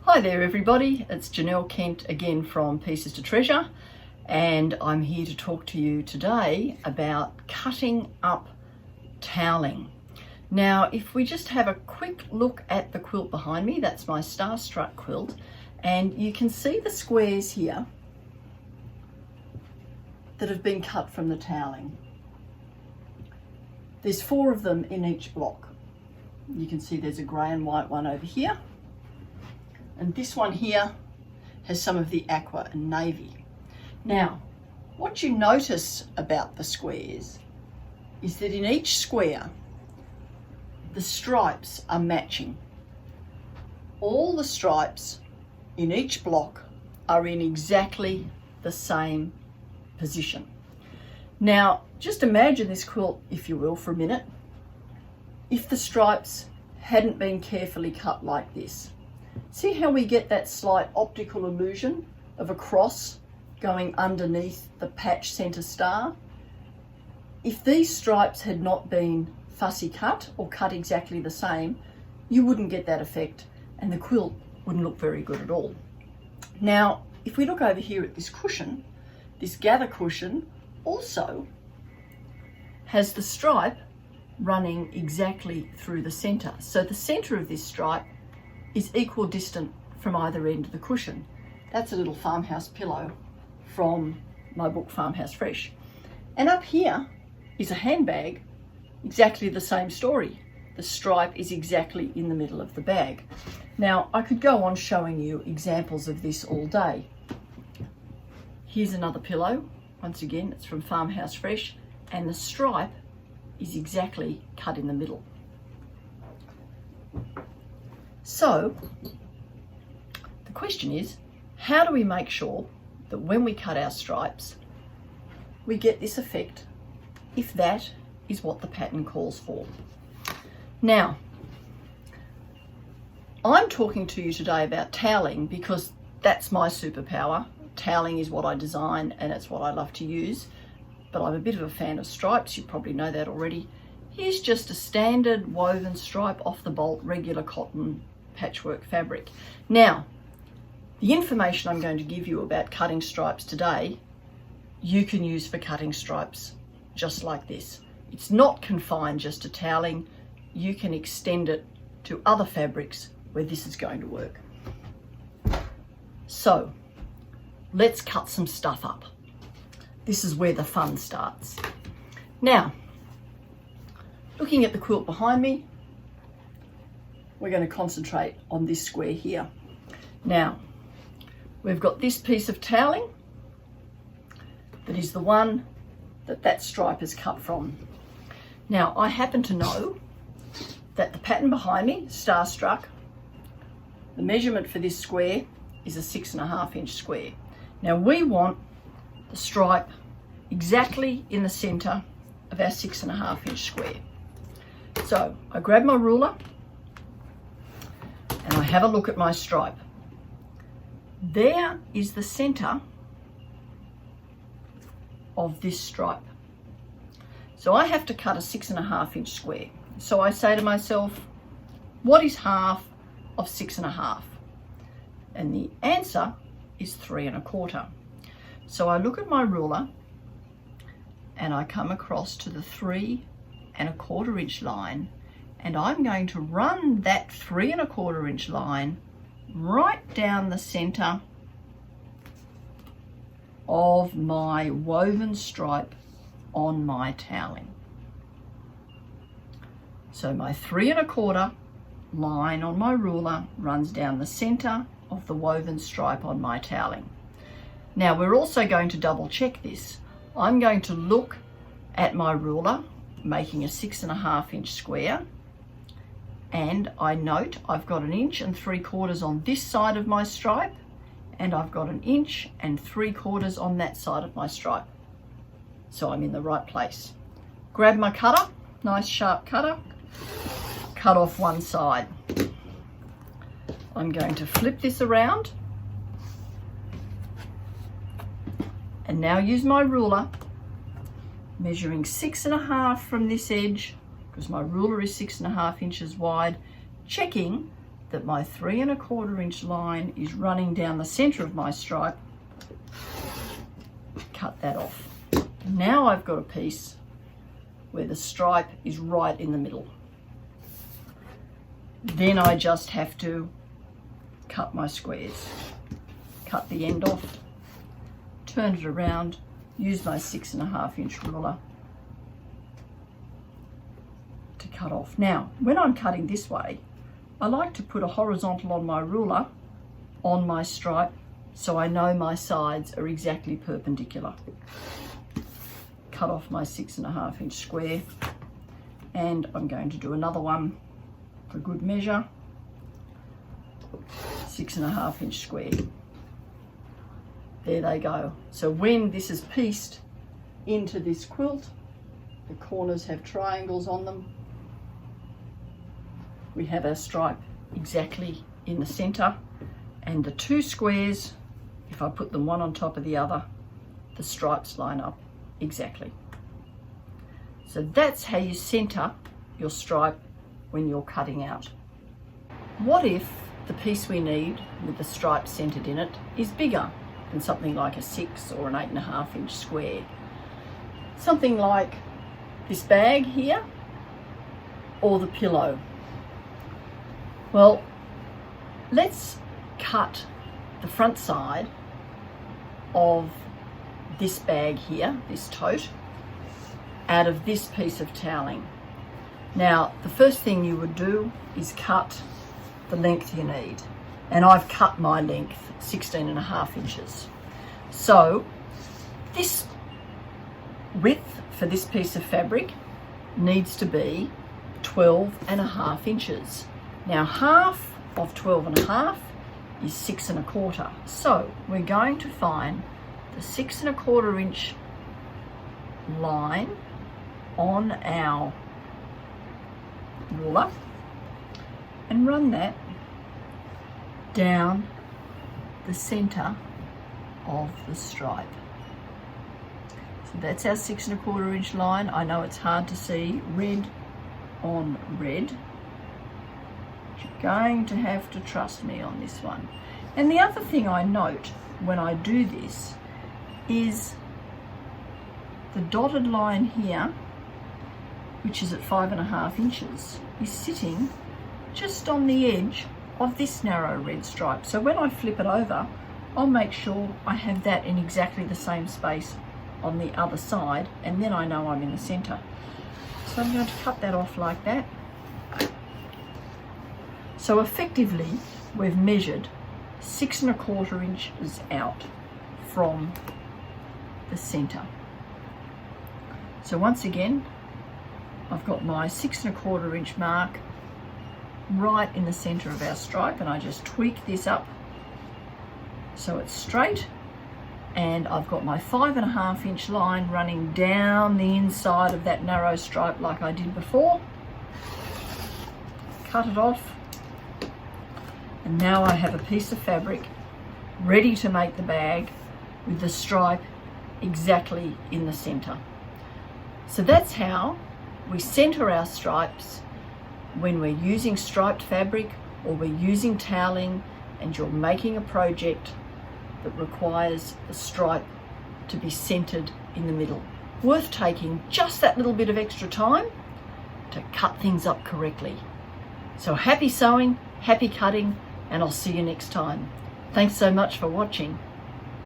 Hi there everybody, it's Jenelle Kent again from Pieces to Treasure, and I'm here to talk to you today about cutting up toweling. Now if we just have a quick look at the quilt behind me, that's my Starstruck quilt, and you can see the squares here that have been cut from the toweling. There's 4 of them in each block. You can see there's a grey and white one over here. And this one here has some of the aqua and navy. Now, what you notice about the squares is that in each square, the stripes are matching. All the stripes in each block are in exactly the same position. Now, just imagine this quilt, if you will, for a minute. If the stripes hadn't been carefully cut like this. See how we get that slight optical illusion of a cross going underneath the patch center star? If these stripes had not been fussy cut or cut exactly the same, you wouldn't get that effect and the quilt wouldn't look very good at all. Now, if we look over here at this cushion, this gather cushion also has the stripe running exactly through the center. So the center of this stripe is equidistant from either end of the cushion. That's a little farmhouse pillow from my book Farmhouse Fresh. And up here is a handbag, exactly the same story. The stripe is exactly in the middle of the bag. Now I could go on showing you examples of this all day. Here's another pillow. Once again, it's from Farmhouse Fresh, and the stripe is exactly cut in the middle. So the question is, how do we make sure that when we cut our stripes, we get this effect, if that is what the pattern calls for? Now, I'm talking to you today about toweling because that's my superpower. Toweling is what I design and it's what I love to use, but I'm a bit of a fan of stripes. You probably know that already. Here's just a standard woven stripe off the bolt, regular cotton patchwork fabric. Now, the information I'm going to give you about cutting stripes today, you can use for cutting stripes just like this. It's not confined just to toweling. You can extend it to other fabrics where this is going to work. So, let's cut some stuff up. This is where the fun starts. Now, looking at the quilt behind me, we're going to concentrate on this square here. Now, we've got this piece of toweling that is the one that stripe is cut from. Now, I happen to know that the pattern behind me, Starstruck, the measurement for this square is a 6.5 inch square. Now, we want the stripe exactly in the center of our 6.5 inch square. So I grab my ruler and I have a look at my stripe. There is the center of this stripe. So I have to cut a 6.5 inch square. So I say to myself, what is half of 6.5? And the answer is 3.25. So I look at my ruler and I come across to the 3.25 inch line, and I'm going to run that 3.25 inch line right down the center of my woven stripe on my toweling. So my 3.25 line on my ruler runs down the center of the woven stripe on my toweling. Now we're also going to double check this. I'm going to look at my ruler, making a 6.5 inch square, and I note I've got 1.75 inches on this side of my stripe, and I've got 1.75 inches on that side of my stripe. So I'm in the right place. Grab my cutter, nice sharp cutter, cut off one side. I'm going to flip this around and now use my ruler, measuring 6.5 from this edge, because my ruler is 6.5 inches wide, checking that my 3 1/4 inch line is running down the center of my stripe, cut that off. Now I've got a piece where the stripe is right in the middle. Then I just have to cut my squares. Cut the end off, turn it around, use my 6 1/2 inch ruler to cut off. Now, when I'm cutting this way, I like to put a horizontal on my ruler on my stripe so I know my sides are exactly perpendicular. Cut off my 6 1/2 inch square, and I'm going to do another one for good measure. 6 1/2 inch square. There they go. So when this is pieced into this quilt, the corners have triangles on them. We have our stripe exactly in the center, and the 2 squares, if I put them one on top of the other, the stripes line up exactly. So that's how you center your stripe when you're cutting out. What if the piece we need with the stripe centered in it is bigger than something like a 6 or an 8 1/2 inch square? Something like this bag here, or the pillow. Well, let's cut the front side of this bag here, this tote, out of this piece of toweling. Now, the first thing you would do is cut the length you need. And I've cut my length 16 1/2 inches. So this width for this piece of fabric needs to be 12 1/2 inches. Now, half of 12 1/2 is 6 1/4. So we're going to find the 6 1/4 inch line on our ruler and run that down the center of the stripe. So that's our 6 1/4 inch line. I know it's hard to see red on red. You're going to have to trust me on this one. And the other thing I note when I do this is the dotted line here, which is at 5 1/2 inches, is sitting just on the edge of this narrow red stripe. So when I flip it over, I'll make sure I have that in exactly the same space on the other side, and then I know I'm in the center. So I'm going to cut that off like that. So effectively, we've measured 6 1/4 inches out from the center. So once again, I've got my 6 1/4 inch mark right in the center of our stripe, and I just tweak this up so it's straight, and I've got my 5 1/2 inch line running down the inside of that narrow stripe like I did before. Cut it off, and now I have a piece of fabric ready to make the bag with the stripe exactly in the center. So that's how we center our stripes when we're using striped fabric or we're using toweling and you're making a project that requires the stripe to be centered in the middle. Worth taking just that little bit of extra time to cut things up correctly. So happy sewing, happy cutting, and I'll see you next time. Thanks so much for watching.